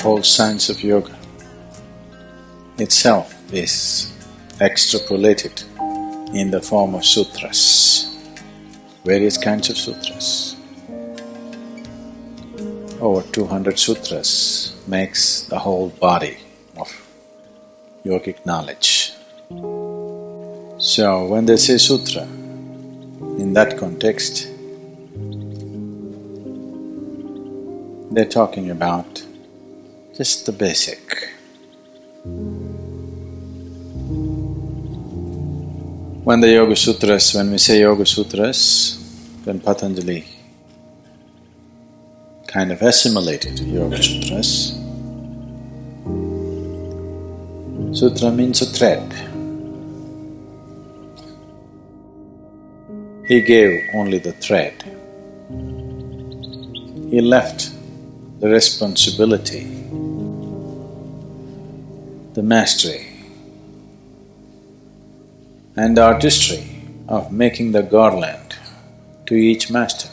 whole science of yoga itself is extrapolated in the form of sutras, various kinds of sutras. Over 200 sutras makes the whole body of yogic knowledge. So when they say sutra, in that context, they're talking about just the basic. When the Yoga Sutras, when we say Yoga Sutras, when Patanjali kind of assimilated Yoga Sutras, sutra means a thread. He gave only the thread. He left the responsibility, the mastery and the artistry of making the garland to each master.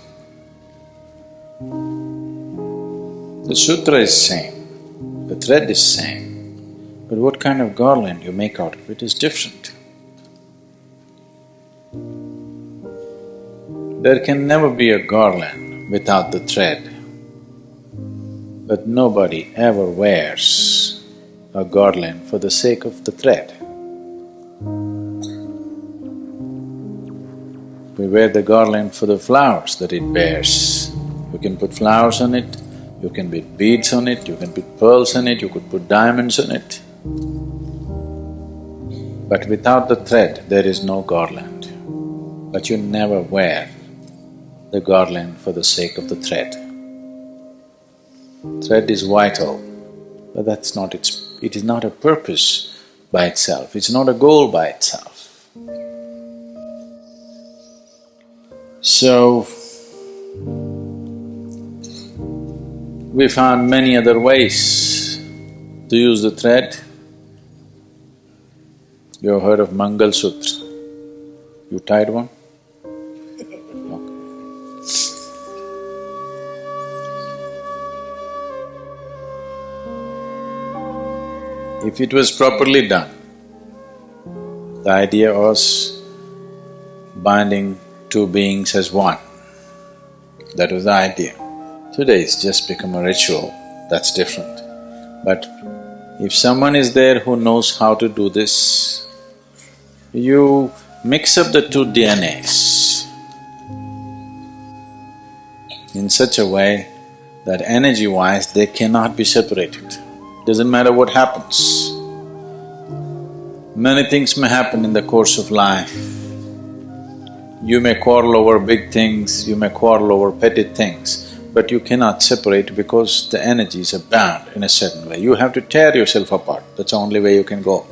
The sutra is same, the thread is same, but what kind of garland you make out of it is different. There can never be a garland without the thread, but nobody ever wears a garland for the sake of the thread. We wear the garland for the flowers that it bears. You can put flowers on it, you can put beads on it, you can put pearls on it, you could put diamonds on it. But without the thread, there is no garland. But you never wear the garland for the sake of the thread. Thread is vital, but that's not it is not a purpose by itself, it's not a goal by itself. So, we found many other ways to use the thread. You have heard of Mangalsutra? You tied one? If it was properly done, the idea was binding two beings as one. That was the idea. Today it's just become a ritual, that's different. But if someone is there who knows how to do this, you mix up the two DNAs in such a way that energy-wise they cannot be separated. Doesn't matter what happens. Many things may happen in the course of life. You may quarrel over big things, you may quarrel over petty things, but you cannot separate because the energies are bound in a certain way. You have to tear yourself apart, that's the only way you can go.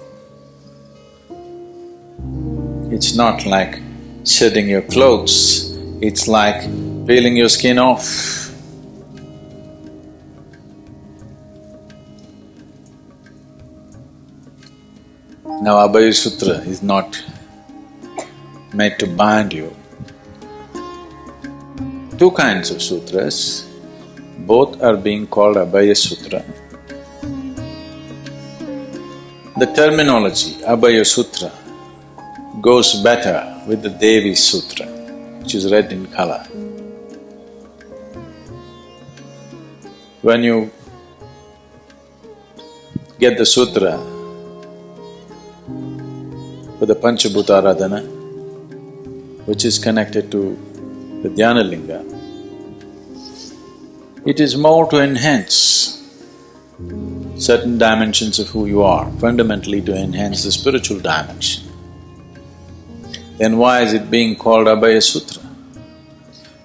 It's not like shedding your clothes, it's like peeling your skin off. Now, abayasutra is not made to bind you. Two kinds of sutras, both are being called abayasutra. The terminology abayasutra goes better with the Devi Sutra, which is red in color. When you get the sutra for the Panchabhuta Aradhana, which is connected to the Dhyana Linga, it is more to enhance certain dimensions of who you are, fundamentally to enhance the spiritual dimension. Then why is it being called abayasutra?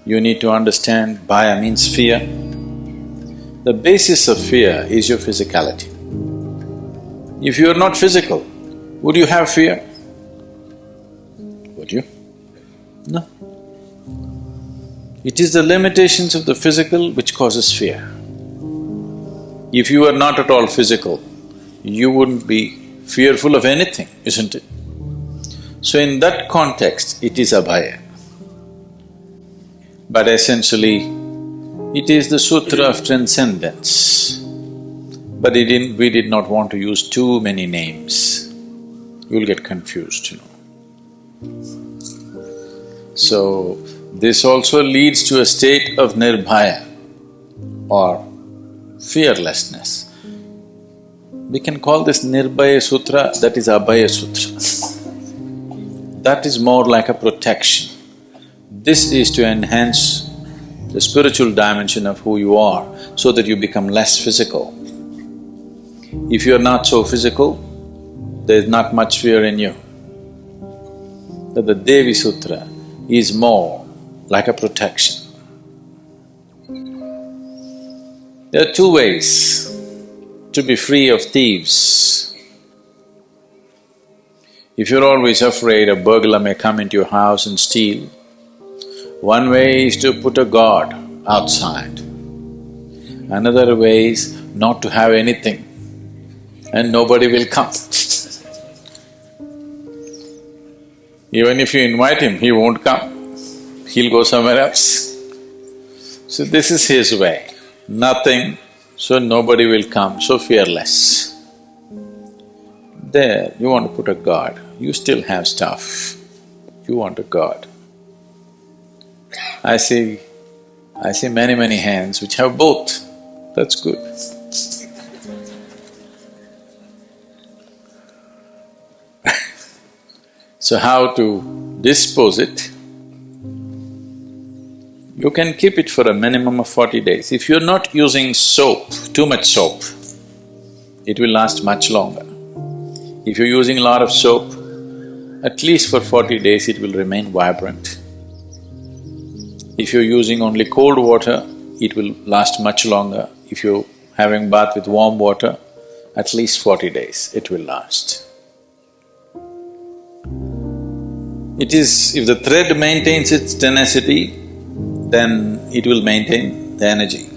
You need to understand bhaya means fear. The basis of fear is your physicality. If you are not physical, would you have fear? Would you? No. It is the limitations of the physical which causes fear. If you are not at all physical, you wouldn't be fearful of anything, isn't it? So in that context, it is abhaya. But essentially, it is the sutra of transcendence. But we did not want to use too many names. You'll get confused, So, this also leads to a state of nirbhaya or fearlessness. We can call this Nirbhaya Sutra, that is Abayasutra. That is more like a protection. This is to enhance the spiritual dimension of who you are so that you become less physical. If you're not so physical, there's not much fear in you. But the Devi Sutra is more like a protection. There are two ways to be free of thieves. If you're always afraid a burglar may come into your house and steal, one way is to put a guard outside. Another way is not to have anything and nobody will come. Even if you invite him, he won't come, he'll go somewhere else. So this is his way, nothing, so nobody will come, so fearless. There, you want to put a guard, you still have stuff, you want a guard. I see many hands which have both, that's good. So how to dispose it? You can keep it for a minimum of 40 days. If you're not using soap, too much soap, it will last much longer. If you're using a lot of soap, at least for 40 days it will remain vibrant. If you're using only cold water, it will last much longer. If you're having bath with warm water, at least 40 days it will last. It is… if the thread maintains its tenacity, then it will maintain the energy.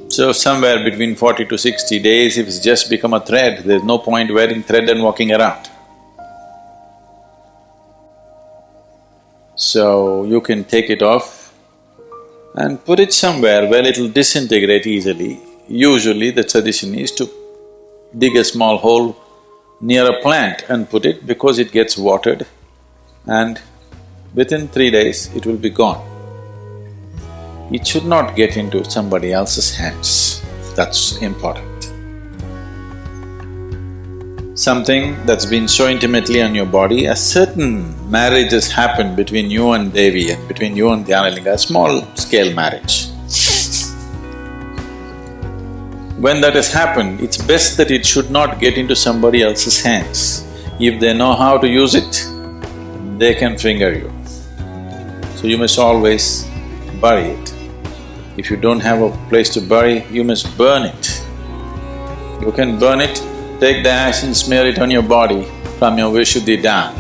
So somewhere between 40 to 60 days, if it's just become a thread, there's no point wearing thread and walking around. So you can take it off and put it somewhere where it'll disintegrate easily. Usually the tradition is to dig a small hole near a plant and put it because it gets watered and within 3 days it will be gone. It should not get into somebody else's hands, that's important. Something that's been so intimately on your body, a certain marriages happen between you and Devi and between you and Dhyanalinga, a small-scale marriage. When that has happened, it's best that it should not get into somebody else's hands. If they know how to use it, they can finger you. So you must always bury it. If you don't have a place to bury, you must burn it. You can burn it, take the ash and smear it on your body from your Vishuddhi down.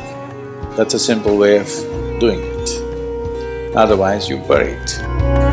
That's a simple way of doing it. Otherwise, you bury it.